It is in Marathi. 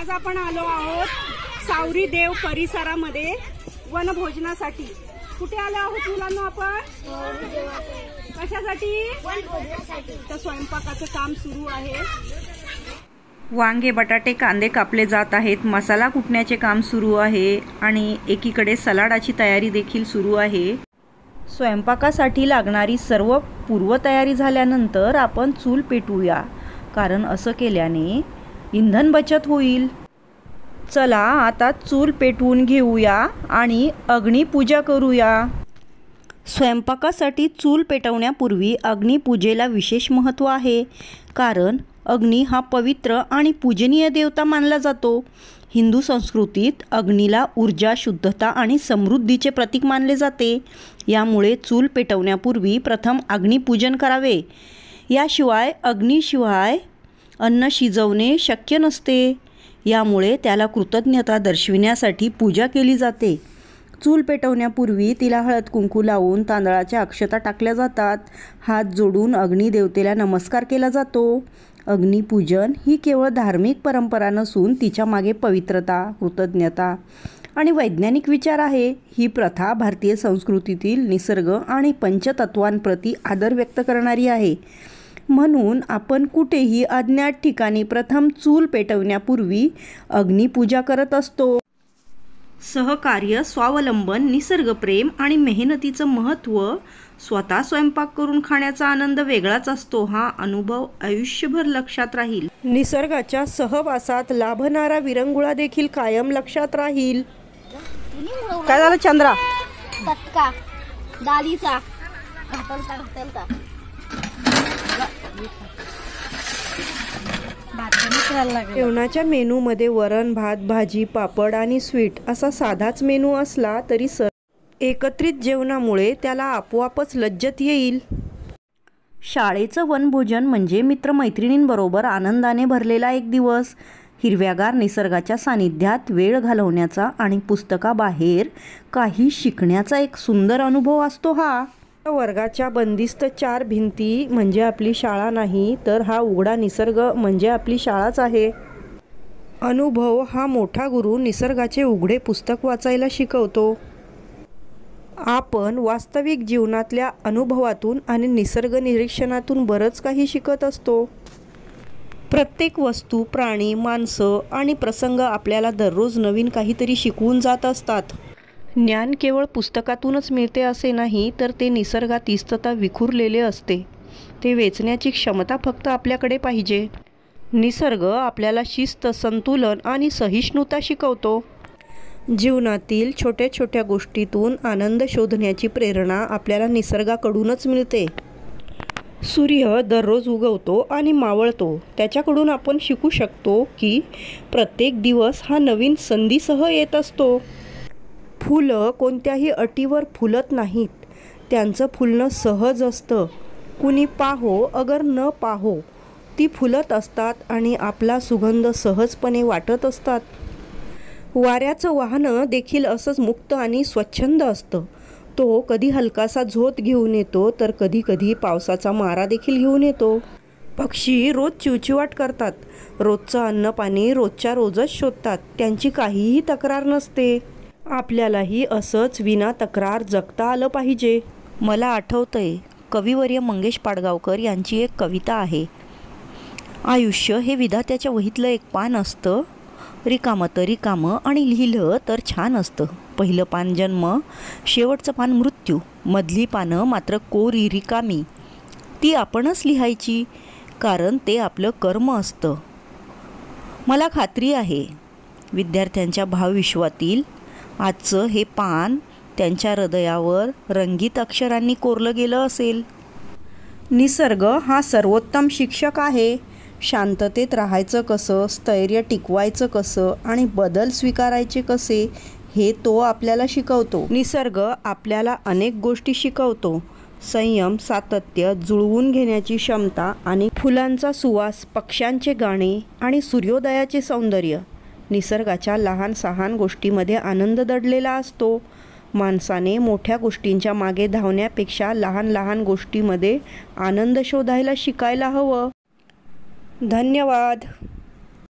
आज आपण आलो आहोत सावरी देव परिसरामध्ये वनभोजनासाठी। कुठे आलो आहोत मुलांना आपण? कशासाठी? तर स्वयंपाकाचं काम सुरू आहे। वांगे, बटाटे, कांदे कापले जात आहेत। मसाला कुटण्याचे काम सुरू आहे आणि एकीकडे सलाडाची तयारी देखील सुरू आहे। स्वयंपाकासाठी लागणारी सर्व पूर्वतयारी झाल्यानंतर आपण चूल पेटवूया, कारण असं केल्याने इंधन बचत होईल। चला आता चूल पेटवून घेऊया आणि अग्निपूजा करूया। स्वयंपाकासाठी चूल पेटवण्यापूर्वी अग्निपूजेला विशेष महत्त्व आहे, कारण अग्नी हा पवित्र आणि पूजनीय देवता मानला जातो। हिंदू संस्कृतीत अग्नीला ऊर्जा, शुद्धता आणि समृद्धीचे प्रतीक मानले जाते। यामुळे चूल पेटवण्यापूर्वी प्रथम अग्निपूजन करावे। याशिवाय अग्नीशिवाय अन्न शिजवणे शक्य नसते। यामुळे त्याला कृतज्ञता दर्शविण्यासाठी पूजा केली जाते। चूल पेटवण्यापूर्वी तिला हळद कुंकू लावून तांदळाच्या अक्षता टाकल्या जातात। हात जोडून अग्निदेवतेला नमस्कार केला जातो। अग्निपूजन ही केवळ धार्मिक परंपरा नसून तिच्या मागे पवित्रता, कृतज्ञता आणि वैज्ञानिक विचार आहे। ही प्रथा भारतीय संस्कृतीतील निसर्ग आणि पंचतत्वांप्रती आदर व्यक्त करणारी आहे। म्हणून आपण कुठेही अज्ञात ठिकाणी प्रथम चूल पेटवण्यापूर्वी अग्निपूजा करत असतो। सहकार्य, स्वावलंबन, निसर्गप्रेम आणि मेहनतीचं महत्त्व, स्वतः स्वयंपाक करून खाण्याचा आनंद वेगळाच असतो। हा अनुभव आयुष्यभर लक्षात राहील। निसर्गाच्या सहवासात लाभणारा विरंगुळा देखील कायम लक्षात राहील। काय झालं चंद्रा? चटका डाळीचा घातलता जेवणाच्या मेनूमध्ये वरण, भात, भाजी, पापड आणि स्वीट असा साधाच मेनू असला तरी एकत्रित जेवणामुळे त्याला आपोआपच लज्जत येईल। शाळेचं वनभोजन म्हणजे मित्रमैत्रिणींबरोबर आनंदाने भरलेला एक दिवस। हिरव्यागार निसर्गाच्या सानिध्यात वेळ घालवण्याचा आणि पुस्तकाबाहेर काही शिकण्याचा एक सुंदर अनुभव असतो हा। वर्गाच्या बंदिस्त 4 भिंती म्हणजे आपली शाळा नाही, तर हा उघडा निसर्ग म्हणजे आपली शाळाच आहे। अनुभव हा मोठा गुरु निसर्गाचे उघडे पुस्तक वाचायला शिकवतो। आपण वास्तविक जीवनातल्या अनुभवातून आणि निसर्ग निरीक्षणातून बरंच काही शिकत असतो। प्रत्येक वस्तू, प्राणी, माणसं आणि प्रसंग आपल्याला दररोज नवीन काहीतरी शिकवून जात असतात। ज्ञान केवळ पुस्तकातूनच मिळते असे नाही, तर ते निसर्गात इस्तता विखुरलेले असते। ते वेचण्याची क्षमता फक्त आपल्याकडे पाहिजे। निसर्ग आपल्याला शिस्त, संतुलन आणि सहिष्णुता शिकवतो। जीवनातील छोट्या छोट्या गोष्टीतून आनंद शोधण्याची प्रेरणा आपल्याला निसर्गाकडूनच मिळते। सूर्य दररोज उगवतो आणि मावळतो, त्याच्याकडून आपण शिकू शकतो की प्रत्येक दिवस हा नवीन संधीसह येत असतो। फुलं कोणत्याही अटीवर फुलत नाहीत, त्यांचं फुलणं सहज असतं। कुणी पाहो अगर न पाहो, ती फुलत असतात आणि आपला सुगंध सहजपणे वाटत असतात। वाऱ्याचं वाहनं देखील असंच मुक्त आणि स्वच्छंद असतं। तो कधी हलकासा झोत घेऊन येतो, तर कधी कधी पावसाचा मारा देखील घेऊन येतो। पक्षी रोज चिवचिवाट करतात, रोजचं अन्न पाणी रोजच्या रोजच शोधतात, त्यांची काहीही तक्रार नसते। आपल्यालाही असंच विना तक्रार जगता आलं पाहिजे। मला आठवतंय, कविवर्य मंगेश पाडगावकर यांची एक कविता आहे, आयुष्य हे विधात्याच्या वहीतलं एक पान असतं, रिकामं तर रिकामं आणि लिहिलं तर छान असतं। पहिलं पान जन्म, शेवटचं पान मृत्यू, मधली पानं मात्र कोरी रिकामी। ती आपणच लिहायची, कारण ते आपलं कर्म असतं। मला खात्री आहे विद्यार्थ्यांच्या भावविश्वातील आजचं हे पान त्यांच्या हृदयावर रंगीत अक्षरांनी कोरलं गेलं असेल। निसर्ग हा सर्वोत्तम शिक्षक आहे। शांततेत राहायचं कसं, स्थैर्य टिकवायचं कसं आणि बदल स्वीकारायचे कसे, हे तो आपल्याला शिकवतो। निसर्ग आपल्याला अनेक गोष्टी शिकवतो, संयम, सातत्य, जुळवून घेण्याची क्षमता आणि फुलांचा सुवास, पक्ष्यांचे गाणे आणि सूर्योदयाचे सौंदर्य। निसर्गाच्या लहान सहान गोष्टीमध्ये आनंद दडलेला असतो। माणसाने मोठ्या गोष्टींच्या मागे धावण्यापेक्षा लहान लहान गोष्टींमध्ये आनंद शोधायला शिकायला हवं। धन्यवाद।